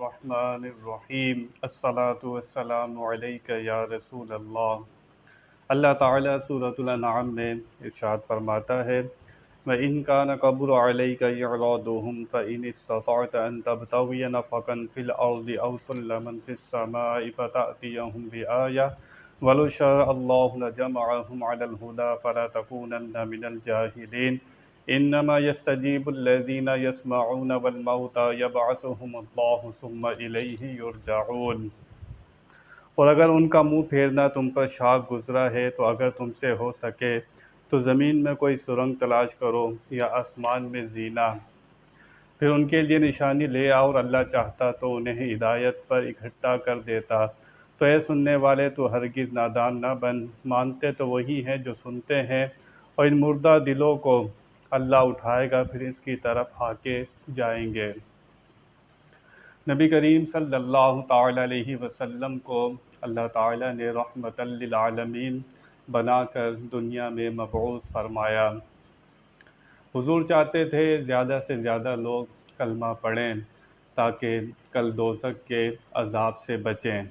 बिस्मिल्लाहिर्रहमानिर्रहीम अस्सलातु वस्सलामु अलैका या रसूल अल्लाह। अल्लाह ताला सूरतुल अनआम में इरशाद फरमाता है, व इन कान कबुर अलैका इअरादुहुम फ़इन इस्ततअत अन तबतग़िय नफ़क़न फ़िल अर्ज़ि अव सुल्लमन फ़िस समाइ फ़तअतियहुम बिआया वलौ शाअ अल्लाहु लजमअहुम अलल हुदा फ़ला तकूनन्न मिनल जाहिलीन। इन्नमा यस्तजीबुल्लज़ीना यस्मऊन वल मौता यबअसुहुमुल्लाहु सुम्मा इलैहि युरजऊन। और अगर उनका मुँह फेरना तुम पर शाक गुज़रा है तो अगर तुमसे हो सके तो ज़मीन में कोई सुरंग तलाश करो या आसमान में जीना, फिर उनके लिए निशानी ले आओ और अल्लाह चाहता तो उन्हें हिदायत पर इकट्ठा कर देता। तो ऐ सुनने वाले तो हरगिज़ नादान न बन, मानते तो वही हैं जो सुनते हैं, और इन मुर्दा दिलों को अल्लाह उठाएगा फिर इसकी तरफ हाके जाएंगे। नबी करीम सल्लल्लाहु ताला अलैहि वसल्लम को अल्लाह ताला ने रहमतल लिल आलमीन बनाकर दुनिया में मबऊस फरमाया। हुजूर चाहते थे ज़्यादा से ज़्यादा लोग कलमा पढ़ें ताकि कल दोज़ख के अज़ाब से बचें।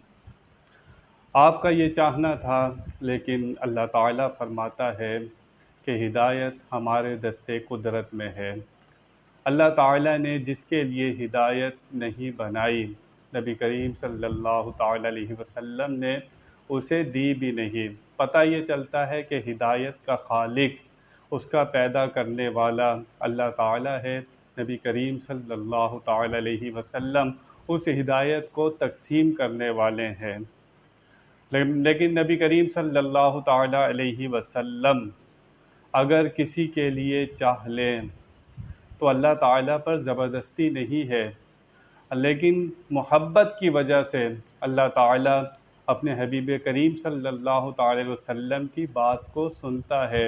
आपका ये चाहना था, लेकिन अल्लाह ताला फरमाता है कि हिदायत हमारे दस्ते कुदरत में है। अल्लाह ताला ने जिसके लिए हिदायत नहीं बनाई, नबी करीम सल्लल्लाहु ताला अलैहि वसल्लम ने उसे दी भी नहीं। पता ये चलता है कि हिदायत का खालिक, उसका पैदा करने वाला अल्लाह ताला है। नबी करीम सल्लल्लाहु ताला अलैहि वसल्लम उस हिदायत को तक़सीम करने वाले हैं। लेकिन नबी करीम सल्लल्लाहु ताला अलैहि वसल्लम अगर किसी के लिए चाह लें तो अल्लाह ताला पर ज़बरदस्ती नहीं है, लेकिन मोहब्बत की वजह से अल्लाह ताला अपने हबीब करीम सल्लल्लाहु ताला अलैहि वसल्लम की बात को सुनता है।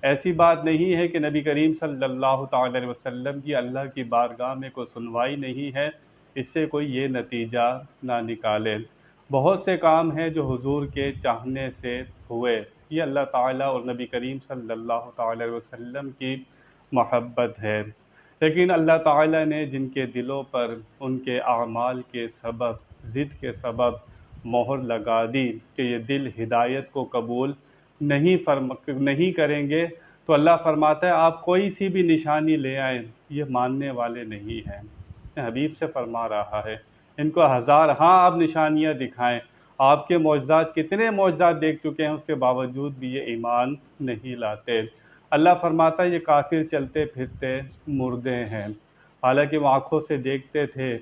ऐसी बात नहीं है कि नबी करीम सल्लल्लाहु ताला अलैहि वसल्लम की अल्लाह की बारगाह में कोई सुनवाई नहीं है, इससे कोई ये नतीजा ना निकाले। बहुत से काम हैं जो हुजूर के चाहने से हुए, ये अल्लाह ताला और नबी करीम सल्लल्लाहु ताला अलैहि वसल्लम की मोहब्बत है। लेकिन अल्लाह ताला ने जिनके दिलों पर उनके आमाल के सबब, ज़िद के सबब मोहर लगा दी कि ये दिल हिदायत को कबूल नहीं करेंगे, तो अल्लाह फरमाता है आप कोई सी भी निशानी ले आएँ, ये मानने वाले नहीं हैं। हबीब से फरमा रहा है इनको हज़ार आप निशानियाँ दिखाएं, आपके मौजज़ात कितने मौजज़ात देख चुके हैं, उसके बावजूद भी ये ईमान नहीं लाते। अल्लाह फरमाता है ये काफिर चलते फिरते मुर्दे हैं। हालांकि वो आँखों से देखते थे,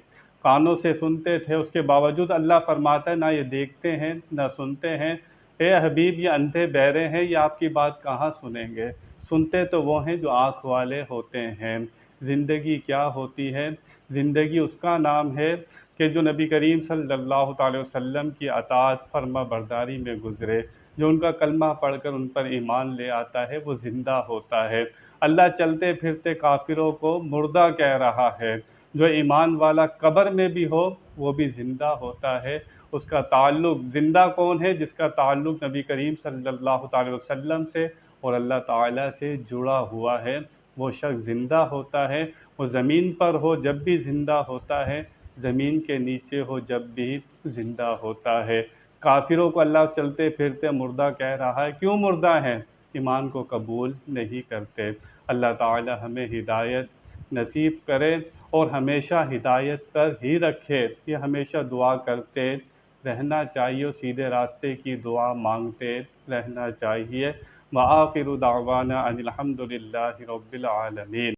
कानों से सुनते थे, उसके बावजूद अल्लाह फरमाता है ना ये देखते हैं ना सुनते हैं। ए हबीब ये अंधे बहरे हैं, ये आपकी बात कहाँ सुनेंगे। सुनते तो वो हैं जो आँख वाले होते हैं। ज़िंदगी क्या होती है? ज़िंदगी उसका नाम है कि जो नबी करीम सल्लल्लाहु अलैहि वसल्लम की अताअत फर्मा बरदारी में गुज़रे, जो उनका कलमा पढ़कर उन पर ईमान ले आता है वो ज़िंदा होता है। अल्लाह चलते फिरते काफिरों को मुर्दा कह रहा है, जो ईमान वाला कब्र में भी हो वो भी ज़िंदा होता है। उसका ताल्लुक़, ज़िंदा कौन है? जिसका ताल्लुक़ नबी करीम सल्लल्लाहु अलैहि वसल्लम से और अल्लाह ताला से जुड़ा हुआ है, वो शख्स ज़िंदा होता है। वो ज़मीन पर हो जब भी ज़िंदा होता है, ज़मीन के नीचे हो जब भी ज़िंदा होता है। काफिरों को अल्लाह चलते फिरते मुर्दा कह रहा है, क्यों मुर्दा हैं? ईमान को कबूल नहीं करते। अल्लाह ताला हमें हिदायत नसीब करे और हमेशा हिदायत पर ही रखे, ये हमेशा दुआ करते रहना चाहिए और सीधे रास्ते की दुआ मांगते रहना चाहिए। व आखिरु दावाना अनिल हम्दुलिल्लाहि रब्बिल आलमीन।